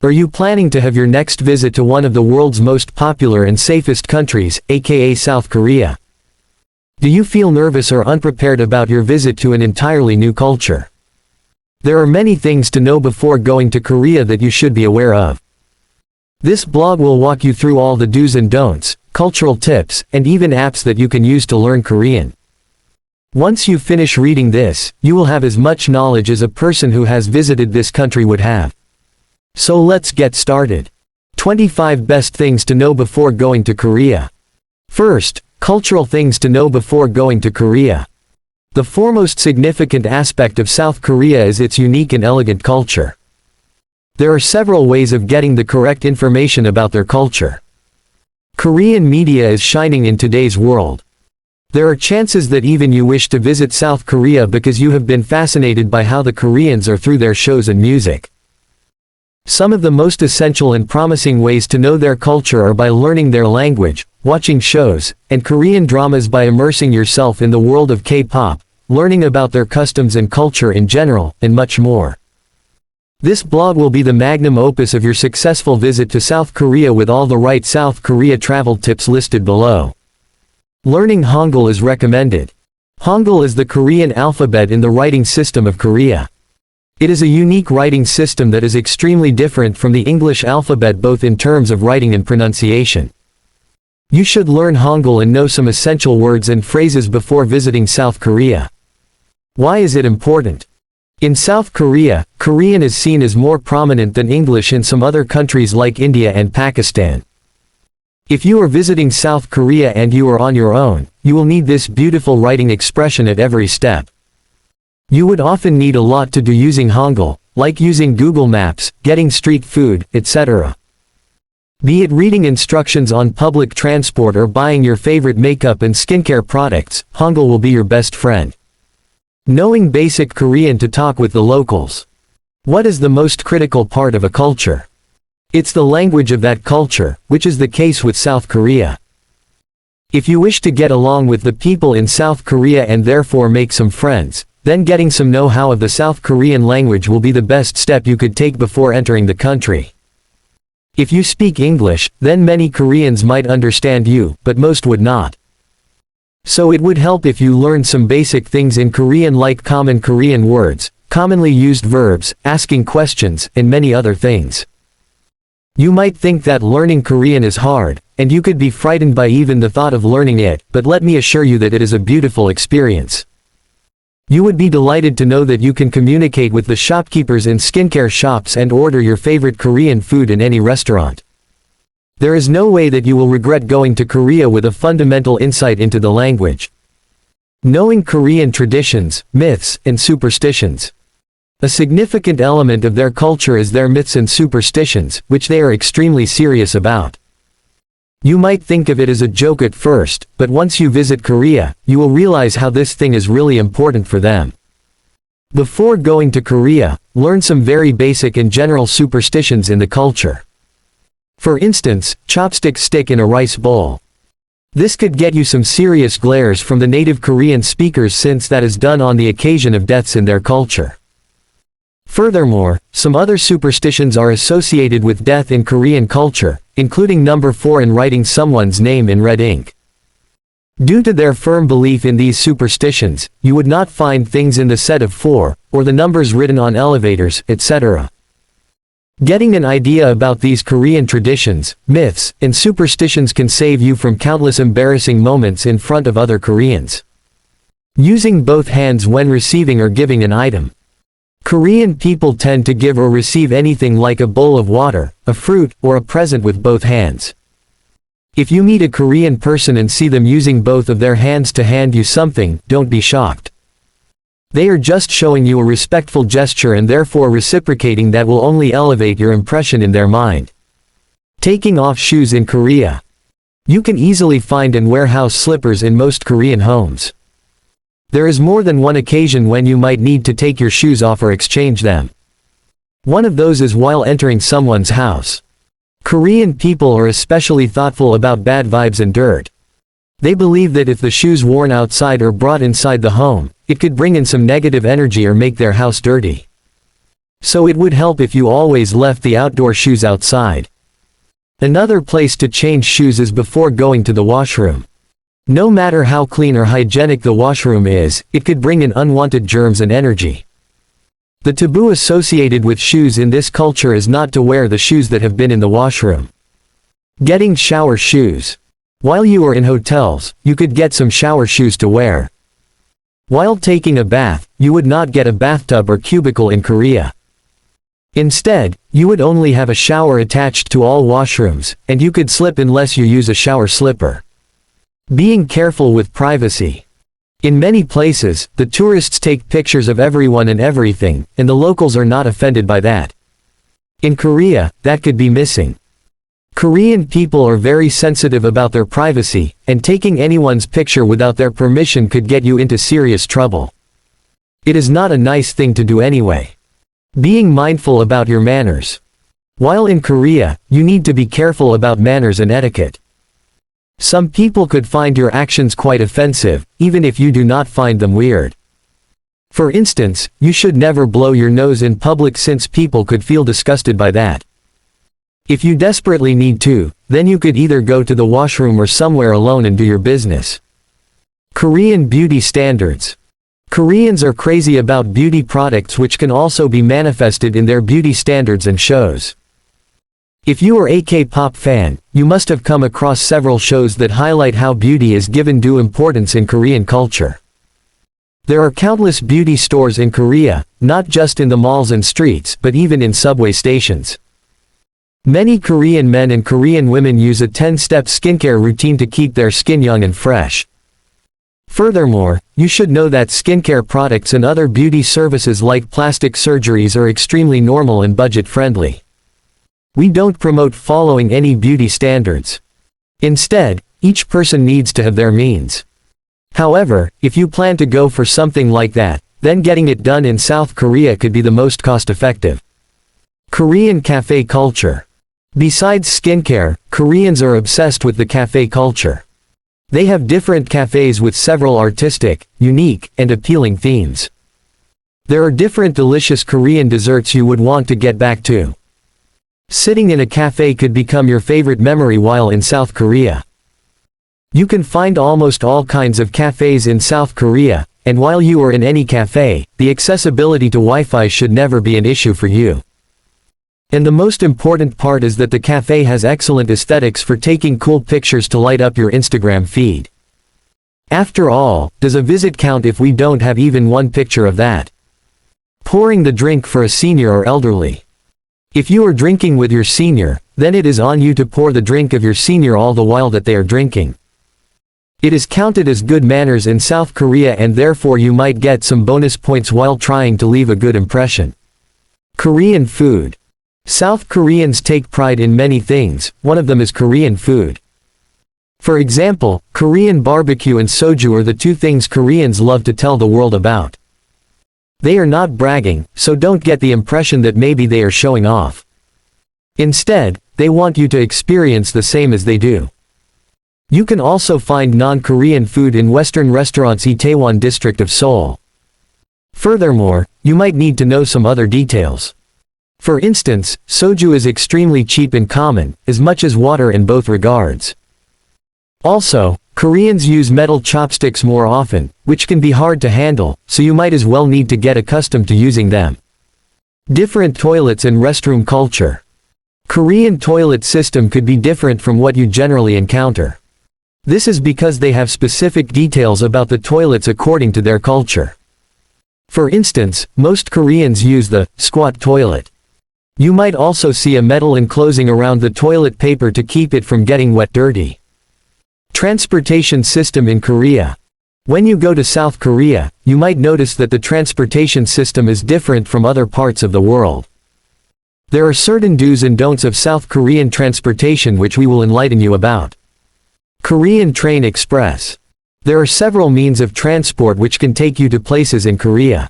Are you planning to have your next visit to one of the world's most popular and safest countries, aka South Korea? Do you feel nervous or unprepared about your visit to an entirely new culture? There are many things to know before going to Korea that you should be aware of. This blog will walk you through all the do's and don'ts, cultural tips, and even apps that you can use to learn Korean. Once you finish reading this, you will have as much knowledge as a person who has visited this country would have. So let's get started. 25 best things to know before going to Korea. First, cultural things to know before going to Korea. The foremost significant aspect of South Korea is its unique and elegant culture. There are several ways of getting the correct information about their culture. Korean media is shining in today's world. There are chances that even you wish to visit South Korea because you have been fascinated by how the Koreans are through their shows and music. Some of the most essential and promising ways to know their culture are by learning their language, watching shows, and Korean dramas by immersing yourself in the world of K-pop, learning about their customs and culture in general, and much more. This blog will be the magnum opus of your successful visit to South Korea with all the right South Korea travel tips listed below. Learning Hangul is recommended. Hangul is the Korean alphabet in the writing system of Korea. It is a unique writing system that is extremely different from the English alphabet both in terms of writing and pronunciation. You should learn Hangul and know some essential words and phrases before visiting South Korea. Why is it important? In South Korea, Korean is seen as more prominent than English in some other countries like India and Pakistan. If you are visiting South Korea and you are on your own, you will need this beautiful writing expression at every step. You would often need a lot to do using Hangul, like using Google Maps, getting street food, etc. Be it reading instructions on public transport or buying your favorite makeup and skincare products, Hangul will be your best friend. Knowing basic Korean to talk with the locals. What is the most critical part of a culture? It's the language of that culture, which is the case with South Korea. If you wish to get along with the people in South Korea and therefore make some friends, then getting some know-how of the South Korean language will be the best step you could take before entering the country. If you speak English, then many Koreans might understand you, but most would not. So it would help if you learned some basic things in Korean like common Korean words, commonly used verbs, asking questions, and many other things. You might think that learning Korean is hard, and you could be frightened by even the thought of learning it, but let me assure you that it is a beautiful experience. You would be delighted to know that you can communicate with the shopkeepers in skincare shops and order your favorite Korean food in any restaurant. There is no way that you will regret going to Korea with a fundamental insight into the language. Knowing Korean traditions, myths, and superstitions. A significant element of their culture is their myths and superstitions, which they are extremely serious about. You might think of it as a joke at first, but once you visit Korea, you will realize how this thing is really important for them. Before going to Korea, learn some very basic and general superstitions in the culture. For instance, chopstick stick in a rice bowl. This could get you some serious glares from the native Korean speakers since that is done on the occasion of deaths in their culture. Furthermore, some other superstitions are associated with death in Korean culture, including number 4 in writing someone's name in red ink. Due to their firm belief in these superstitions, you would not find things in the set of 4, or the numbers written on elevators, etc. Getting an idea about these Korean traditions, myths, and superstitions can save you from countless embarrassing moments in front of other Koreans. Using both hands when receiving or giving an item. Korean people tend to give or receive anything like a bowl of water, a fruit, or a present with both hands. If you meet a Korean person and see them using both of their hands to hand you something, don't be shocked. They are just showing you a respectful gesture and therefore reciprocating that will only elevate your impression in their mind. Taking off shoes in Korea. You can easily find and wear house slippers in most Korean homes. There is more than one occasion when you might need to take your shoes off or exchange them. One of those is while entering someone's house. Korean people are especially thoughtful about bad vibes and dirt. They believe that if the shoes worn outside or brought inside the home, it could bring in some negative energy or make their house dirty. So it would help if you always left the outdoor shoes outside. Another place to change shoes is before going to the washroom. No matter how clean or hygienic the washroom is, it could bring in unwanted germs and energy. The taboo associated with shoes in this culture is not to wear the shoes that have been in the washroom. Getting shower shoes. While you are in hotels, you could get some shower shoes to wear. While taking a bath, you would not get a bathtub or cubicle in Korea. Instead, you would only have a shower attached to all washrooms, and you could slip unless you use a shower slipper. Being careful with privacy. In many places, the tourists take pictures of everyone and everything, and the locals are not offended by that. In Korea, that could be missing. Korean people are very sensitive about their privacy, and taking anyone's picture without their permission could get you into serious trouble. It is not a nice thing to do anyway. Being mindful about your manners. While in Korea, you need to be careful about manners and etiquette. Some people could find your actions quite offensive, even if you do not find them weird. For instance, you should never blow your nose in public since people could feel disgusted by that. If you desperately need to, then you could either go to the washroom or somewhere alone and do your business. Korean beauty standards. Koreans are crazy about beauty products, which can also be manifested in their beauty standards and shows. If you are a K-pop fan, you must have come across several shows that highlight how beauty is given due importance in Korean culture. There are countless beauty stores in Korea, not just in the malls and streets, but even in subway stations. Many Korean men and Korean women use a 10-step skincare routine to keep their skin young and fresh. Furthermore, you should know that skincare products and other beauty services like plastic surgeries are extremely normal and budget-friendly. We don't promote following any beauty standards. Instead, each person needs to have their means. However, if you plan to go for something like that, then getting it done in South Korea could be the most cost-effective. Korean cafe culture. Besides skincare, Koreans are obsessed with the cafe culture. They have different cafes with several artistic, unique, and appealing themes. There are different delicious Korean desserts you would want to get back to. Sitting in a cafe could become your favorite memory while in South Korea. You can find almost all kinds of cafes in South Korea, and while you are in any cafe, the accessibility to Wi-Fi should never be an issue for you. And the most important part is that the cafe has excellent aesthetics for taking cool pictures to light up your Instagram feed. After all, does a visit count if we don't have even one picture of that? Pouring the drink for a senior or elderly. If you are drinking with your senior, then it is on you to pour the drink of your senior all the while that they are drinking. It is counted as good manners in South Korea, and therefore you might get some bonus points while trying to leave a good impression. Korean food. South Koreans take pride in many things, one of them is Korean food. For example, Korean barbecue and soju are the two things Koreans love to tell the world about. They are not bragging, so don't get the impression that maybe they are showing off. Instead, they want you to experience the same as they do. You can also find non-Korean food in Western restaurants in Itaewon district of Seoul. Furthermore, you might need to know some other details. For instance, soju is extremely cheap and common, as much as water in both regards. Also, Koreans use metal chopsticks more often, which can be hard to handle, so you might as well need to get accustomed to using them. Different toilets and restroom culture. Korean toilet system could be different from what you generally encounter. This is because they have specific details about the toilets according to their culture. For instance, most Koreans use the squat toilet. You might also see a metal enclosing around the toilet paper to keep it from getting wet dirty. Transportation system in Korea. When you go to South Korea, you might notice that the transportation system is different from other parts of the world. There are certain do's and don'ts of South Korean transportation which we will enlighten you about. Korean Train Express. There are several means of transport which can take you to places in Korea.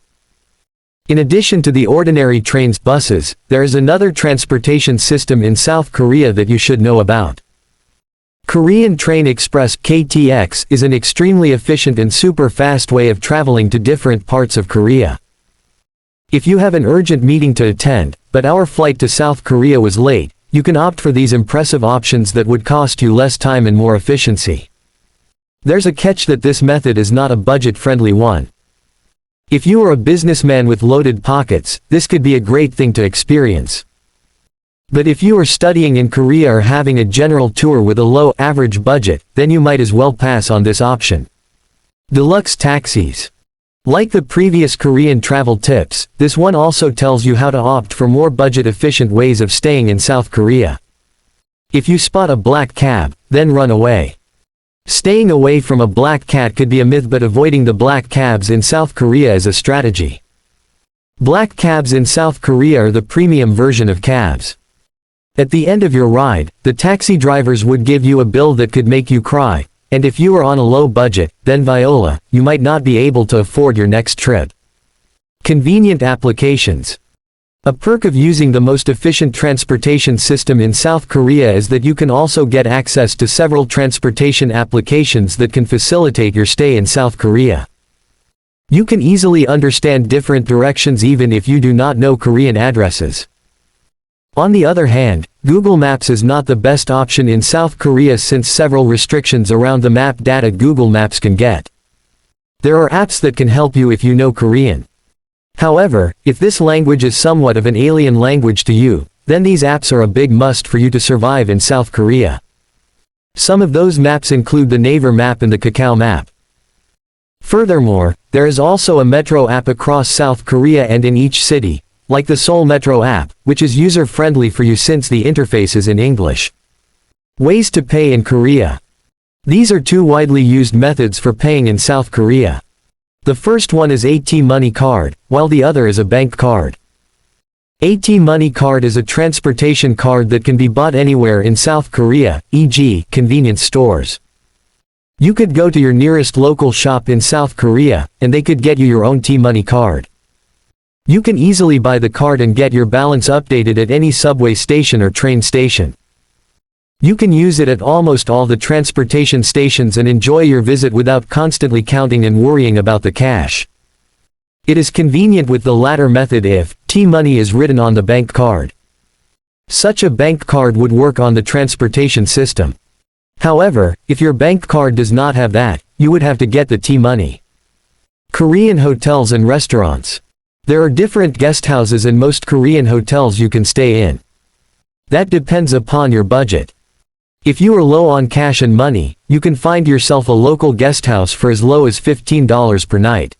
In addition to the ordinary trains, buses, there is another transportation system in South Korea that you should know about. Korean Train Express (KTX) is an extremely efficient and super fast way of traveling to different parts of Korea. If you have an urgent meeting to attend, but our flight to South Korea was late, you can opt for these impressive options that would cost you less time and more efficiency. There's a catch that this method is not a budget-friendly one. If you are a businessman with loaded pockets, this could be a great thing to experience. But if you are studying in Korea or having a general tour with a low average budget, then you might as well pass on this option. Deluxe taxis. Like the previous Korean travel tips, this one also tells you how to opt for more budget-efficient ways of staying in South Korea. If you spot a black cab, then run away. Staying away from a black cat could be a myth, but avoiding the black cabs in South Korea is a strategy. Black cabs in South Korea are the premium version of cabs. At the end of your ride, the taxi drivers would give you a bill that could make you cry. And if you are on a low budget, then Viola, you might not be able to afford your next trip. Convenient applications. A perk of using the most efficient transportation system in South Korea is that you can also get access to several transportation applications that can facilitate your stay in South Korea. You can easily understand different directions even if you do not know Korean addresses. On the other hand, Google Maps is not the best option in South Korea since several restrictions around the map data Google Maps can get. There are apps that can help you if you know Korean. However, if this language is somewhat of an alien language to you, then these apps are a big must for you to survive in South Korea. Some of those maps include the Naver map and the Kakao map. Furthermore, there is also a metro app across South Korea and in each city, like the Seoul Metro app, which is user-friendly for you since the interface is in English. Ways to pay in Korea. These are two widely used methods for paying in South Korea. The first one is AT-Money card, while the other is a bank card. AT-Money card is a transportation card that can be bought anywhere in South Korea, e.g., convenience stores. You could go to your nearest local shop in South Korea, and they could get you your own T-Money card. You can easily buy the card and get your balance updated at any subway station or train station. You can use it at almost all the transportation stations and enjoy your visit without constantly counting and worrying about the cash. It is convenient with the latter method if T-Money is written on the bank card. Such a bank card would work on the transportation system. However, if your bank card does not have that, you would have to get the T-Money. Korean hotels and restaurants. There are different guest houses in most Korean hotels you can stay in. That depends upon your budget. If you are low on cash and money, you can find yourself a local guest house for as low as $15 per night.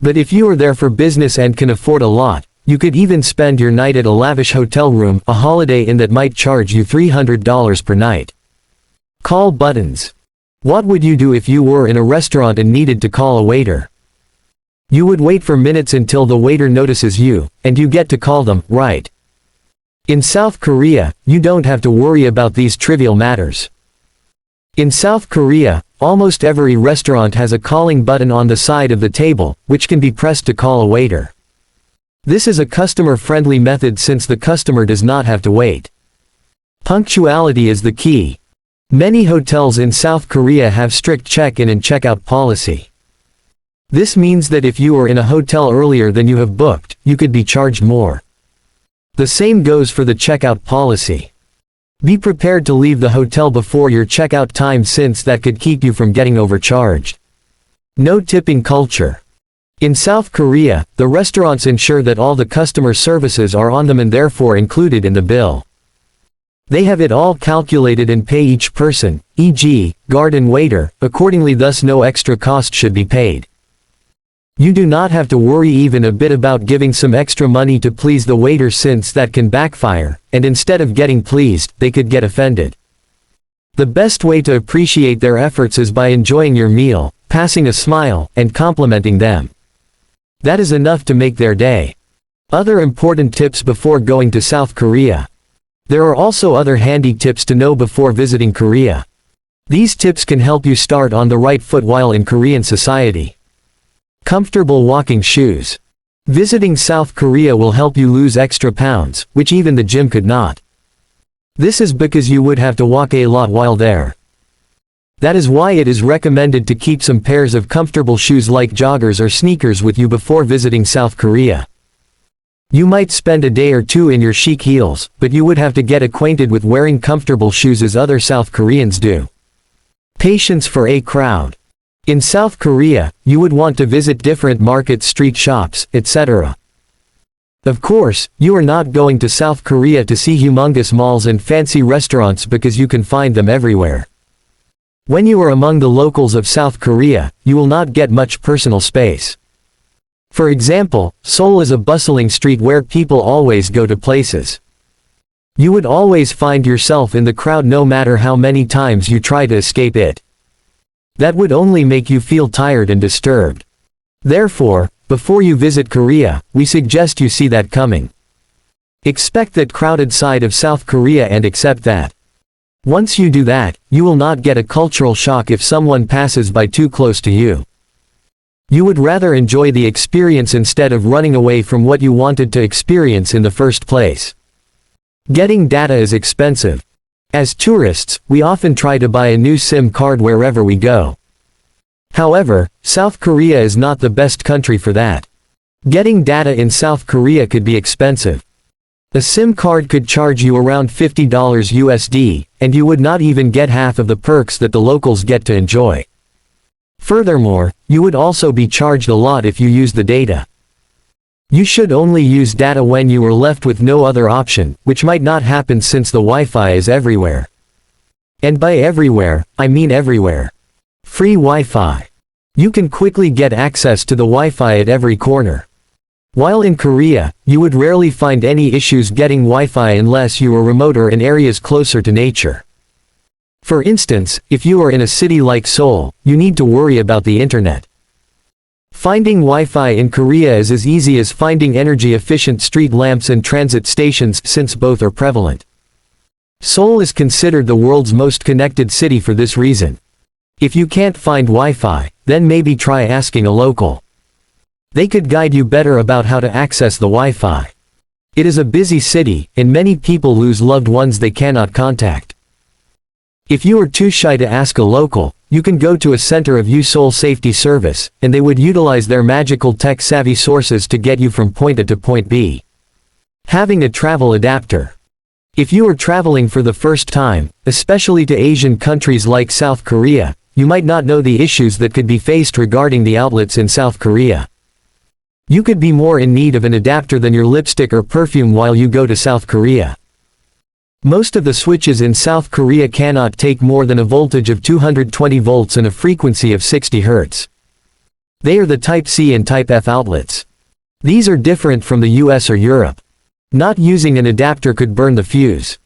But if you are there for business and can afford a lot, you could even spend your night at a lavish hotel room, a Holiday Inn that might charge you $300 per night. Call buttons. What would you do if you were in a restaurant and needed to call a waiter? You would wait for minutes until the waiter notices you, and you get to call them, right? In South Korea, you don't have to worry about these trivial matters. In South Korea, almost every restaurant has a calling button on the side of the table, which can be pressed to call a waiter. This is a customer-friendly method since the customer does not have to wait. Punctuality is the key. Many hotels in South Korea have strict check-in and check-out policy. This means that if you are in a hotel earlier than you have booked, you could be charged more. The same goes for the checkout policy. Be prepared to leave the hotel before your checkout time since that could keep you from getting overcharged. No tipping culture. In South Korea, the restaurants ensure that all the customer services are on them and therefore included in the bill. They have it all calculated and pay each person, e.g., guard and waiter, accordingly, thus no extra cost should be paid. You do not have to worry even a bit about giving some extra money to please the waiter since that can backfire, and instead of getting pleased, they could get offended. The best way to appreciate their efforts is by enjoying your meal, passing a smile, and complimenting them. That is enough to make their day. Other important tips before going to South Korea. There are also other handy tips to know before visiting Korea. These tips can help you start on the right foot while in Korean society. Comfortable walking shoes. Visiting South Korea will help you lose extra pounds, which even the gym could not. This is because you would have to walk a lot while there. That is why it is recommended to keep some pairs of comfortable shoes like joggers or sneakers with you before visiting South Korea. You might spend a day or two in your chic heels, but you would have to get acquainted with wearing comfortable shoes as other South Koreans do. Patience for a crowd. In South Korea, you would want to visit different markets, street shops, etc. Of course, you are not going to South Korea to see humongous malls and fancy restaurants because you can find them everywhere. When you are among the locals of South Korea, you will not get much personal space. For example, Seoul is a bustling street where people always go to places. You would always find yourself in the crowd no matter how many times you try to escape it. That would only make you feel tired and disturbed. Therefore, before you visit Korea, we suggest you see that coming. Expect that crowded side of South Korea and accept that. Once you do that, you will not get a cultural shock if someone passes by too close to you. You would rather enjoy the experience instead of running away from what you wanted to experience in the first place. Getting data is expensive. As tourists, we often try to buy a new SIM card wherever we go. However, South Korea is not the best country for that. Getting data in South Korea could be expensive. A SIM card could charge you around $50 USD, and you would not even get half of the perks that the locals get to enjoy. Furthermore, you would also be charged a lot if you use the data. You should only use data when you are left with no other option, which might not happen since the Wi-Fi is everywhere. And by everywhere, I mean everywhere. Free Wi-Fi. You can quickly get access to the Wi-Fi at every corner. While in Korea, you would rarely find any issues getting Wi-Fi unless you are remote or in areas closer to nature. For instance, if you are in a city like Seoul, you need to worry about the internet. Finding Wi-Fi in Korea is as easy as finding energy-efficient street lamps and transit stations since both are prevalent. Seoul is considered the world's most connected city for this reason. If you can't find Wi-Fi, then maybe try asking a local. They could guide you better about how to access the Wi-Fi. It is a busy city, and many people lose loved ones they cannot contact. If you are too shy to ask a local, you can go to a center of Seoul Safety Service, and they would utilize their magical tech-savvy sources to get you from point A to point B. Having a travel adapter. If you are traveling for the first time, especially to Asian countries like South Korea, you might not know the issues that could be faced regarding the outlets in South Korea. You could be more in need of an adapter than your lipstick or perfume while you go to South Korea. Most of the switches in South Korea cannot take more than a voltage of 220 volts and a frequency of 60 Hz. They are the Type C and Type F outlets. These are different from the US or Europe. Not using an adapter could burn the fuse.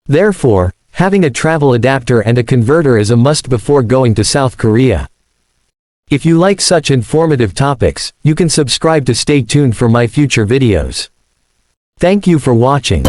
Therefore, having a travel adapter and a converter is a must before going to South Korea. If you like such informative topics, you can subscribe to stay tuned for my future videos. Thank you for watching.